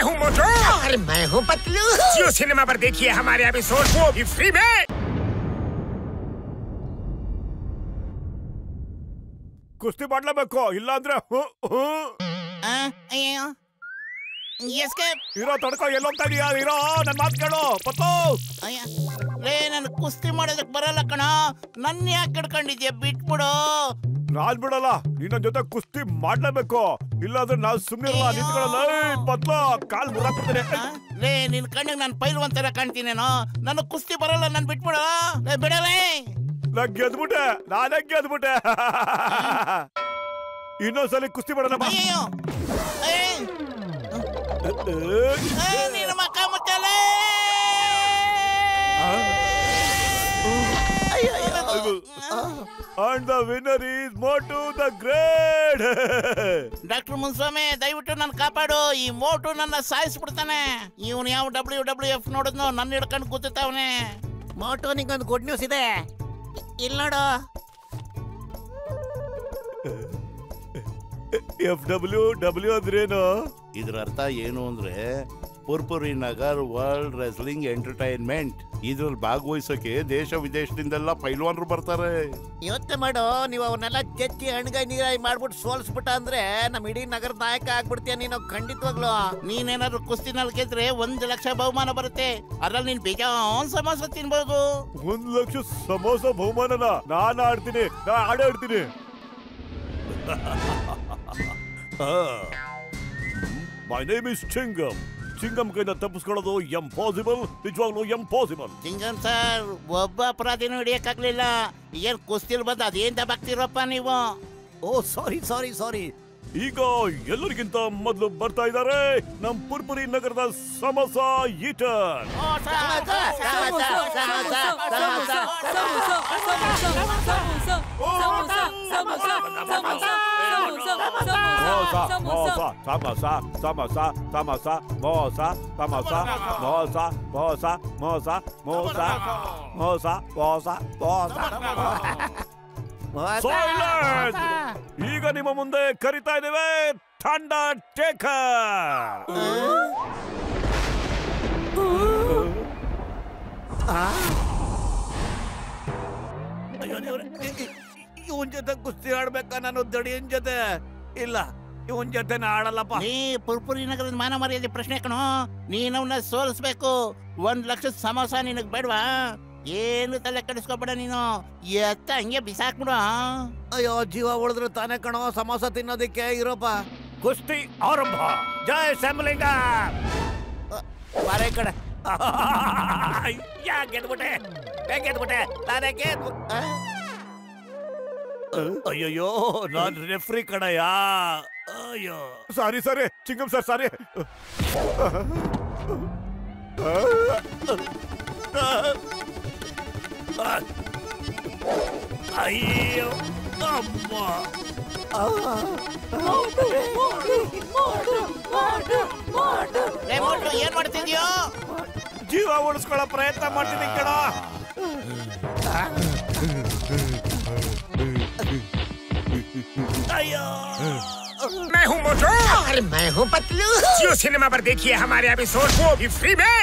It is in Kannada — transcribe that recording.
हूँ मोटू और मैं हूँ पतलू। जियो सिनेमा पर देखिए हमारे एपिसोड, वो भी फ्री में। ಕುಸ್ತಿ ಮಾಡ್ಲೇಬೇಕು, ಇಲ್ಲ ಅಂದ್ರೆ ಇರೋ ತಡ್ಕೋ. ಎಲ್ಲೋಗ್ತಾ ಇದೀಯಾ? ಇರೋ, ನನ್ ಮಾತು ಕೇಳು ಪತ್ತು. ನನ್ ಕುಸ್ತಿ ಮಾಡೋದಕ್ ಬರಲ್ಲ ಕಣ, ನನ್ನ ಯಾಕೆ ಹಿಡ್ಕೊಂಡಿದ್ಯಾ? ಬಿಟ್ಬಿಡು. ನಾನ್ ಬಿಡಲ್ಲ, ನಿನ್ನ ಜೊತೆ ಕುಸ್ತಿ ಮಾಡ್ಲೇಬೇಕು, ಇಲ್ಲಾಂದ್ರೆ ನಾವ್ ಸುಮ್ನೆ ಇರಲ್ಲ. ನಿಂತ್ಕೊಳ್ಳಲ್ಲ ಪತ್ಲು, ಕಾಲ್ ಮುರಾಕ್ಬಿಡ್ತೇನೆ. ನಿನ್ ಕಣ್ಣಿಗೆ ನಾನು ಪೈಲ್ವಾನ್ ತರ ಕಾಣ್ತೀನೇನೋ. ನನ್ನ ಕುಸ್ತಿ ಬರಲ್ಲ, ನನ್ ಬಿಟ್ಬಿಡು. ಬಿಡಲೇ. ನಾನ್ ಗೆದ್ಬಿಟ್ಟೆ, ನಾನೇ ಗೆದ್ಬಿಟ್ಟೆ. ಇನ್ನೊಂದ್ಸಲಿ ಕುಸ್ತಿ ಮಾಡೋಣ ಬಾ. ನಿನ್ನ ಮಕ್ಕ ಮುಚ್ಚಲೇ. And the winner is Motu the Great. Doctor Muniswamy, ದಯವಿಟ್ಟು ನನ್ನ ಕಾಪಾಡು. ಈ ಮೋಟು ನನ್ನ ಸಾಯಿಸ್ಬಿಡ್ತಾನೆ. ಇವನು ಯಾವ WWF ನೋಡಿದ್ನೋ ನನ್ನ ಹಿಡ್ಕೊಂಡು ಕೂತಾವನೆ. ಮೋಟು, ನಿಂಗೊಂದು ಗುಡ್ ನ್ಯೂಸ್ ಇದೆ, ಇಲ್ಲಿ ನೋಡು. FWW ಅಂದ್ರೇನು? ಇದ್ರ ಅರ್ಥ ಏನು ಅಂದ್ರೆ ಪುರ್ಪುರಿ ನಗರ್ ವರ್ಲ್ಡ್ ರೆಸ್ಲಿಂಗ್ ಎಂಟರ್ಟೈನ್ಮೆಂಟ್. ಇದ್ರಲ್ಲಿ ಭಾಗವಹಿಸೋಕೆ ದೇಶ ವಿದೇಶದಿಂದೆಲ್ಲ ಪೈಲ್ವಾನ್ರು ಬರ್ತಾರೆ. ಯೋಚನೆ ಮಾಡು, ನೀವು ಅವನ್ನೆಲ್ಲ ಚೆಚ್ಚಿ ಹಣ್ಗಾಯಿ ನೀರಾಯಿ ಮಾಡ್ಬಿಟ್ಟು ಸೋಲ್ಸ್ಬಿಟ್ಟ ಅಂದ್ರೆ ನಮ್ಮ ಇಡೀ ನಗರದ ನಾಯಕ ಆಗ್ಬಿಡ್ತೀಯ ನೀನು, ಖಂಡಿತವಾಗ್ಲು. ನೀನೇನಾದ್ರು ಕುಸ್ತಿನಲ್ಲಿ ಗೆದ್ರೆ 1 ಲಕ್ಷ ಬಹುಮಾನ ಬರುತ್ತೆ. ಅದ್ರಲ್ಲಿ ನೀನ್ ಬೇಜಾನ್ ಸಮೋಸ ತಿನ್ಬಹುದು. 1 ಲಕ್ಷ ಸಮೋಸ ಬಹುಮಾನನ? ನಾನು ಆಡ್ತೀನಿ, ನಾ ಆಡೇ ಆಡ್ತೀನಿ. My name is ಚಿಂಗಮ್. ಚಿಂಗಮ್ ಕೈನ ತಪ್ಪಿಸ್ಕೊಳ್ಳೋದು ಎಂಪಾಸಿಬಲ್, ನಿಜವಾಗ್ಲೂ ಎಂಪಾಸಿಬಲ್. ಚಿಂಗಮ್ ಸರ್, ಒಬ್ಬ ಅಪರಾಧಿನೂ ಹಿಡಿಯಕ್ಕಾಗ್ಲಿಲ್ಲ. ಏನ್ ಕುಸ್ತಿಲ್ ಬಂದು ಅದೇನ್ ದಬಾಕ್ತಿರಪ್ಪ ನೀವು? ಓ ಸಾರಿ ಸಾರಿ ಸಾರಿ. ಈಗ ಎಲ್ಲರಿಗಿಂತ ಮೊದಲು ಬರ್ತಾ ಇದ್ದಾರೆ ನಮ್ ಪುರ್ಪುರಿ ನಗರದ ಸಮೋಸ ಈಟರ್. ಈಗ ನಿಮ್ಮ ಮುಂದೆ ಕರಿತಾ ಇದ್ದೇವೆ ಥಂಡರ್ ಟೇಕರ್. ಇವನ್ ಜೊತೆ ಕುಸ್ತಿ ಆಡ್ಬೇಕಾ ನಾನು ದಡಿಯನ್ ಜೊತೆ? ಇಲ್ಲ, ಇವನ್ ಜೊತೆ ಆಡಲ್ಲಪ್ಪ. ನೀ ಪುರ್ಪುರಿ ನಗರದ ಮಾನ ಮರ್ಯಾದೆ ಪ್ರಶ್ನೆ ಕಣೋ. ನೀನವನ್ನ ಸೋಲಿಸ್ಬೇಕು. 1 ಲಕ್ಷ ಸಮೋಸ ನಿನಗ್ ಬೇಡವಾ? ಏನು ತಲೆ ಕೆಡಿಸ್ಕೊಬೇಡ ನೀನು, ಎತ್ತ ಹಂಗೆ ಬಿಸಾಕ್ಬಿಡು. ಅಯ್ಯೋ, ಜೀವ ಉಳಿದ್ರು ತಾನೇ ಕಣೋ ಸಮೋಸ ತಿನ್ನೋದಿಕ್ಕೆ. ಇರೋಪ, ಕುಸ್ತಿ ಆರಂಭ. ಜೈ ಶಂಭುಲಿಂಗ. ಬಾರೆ ಕಡೆ. ಯಾಕೆ ಗೆದ್ಬಿಟ್ಟೆ? ಗೆದ್ಬಿಟ್ಟೆ, ನಾನೇ ಅಯ್ಯಯ್ಯೋ, ನಾನ್ ರೆಫ್ರಿ ಕಣಯ್ಯ. ಅಯ್ಯೋ ಸಾರಿ ಸಾರಿ ಚಿಂಗಮ್ ಸರ್, ಸಾರಿ. ಅಯ್ಯೋ ಅಮ್ಮ. ಏನ್ ಮಾಡ್ತಿದ್ಯೋ? ಜೀವ ಉಳಿಸ್ಕೊಳ್ಳೋ ಪ್ರಯತ್ನ ಮಾಡ್ತಿದ್ದೀನಿ ಕಣ. ಅಯ್ಯೋ, मैं हूँ मोटू और मैं हूँ पतलू। जियो सिनेमा पर देखिए हमारे एपिसोड, वो भी फ्री में।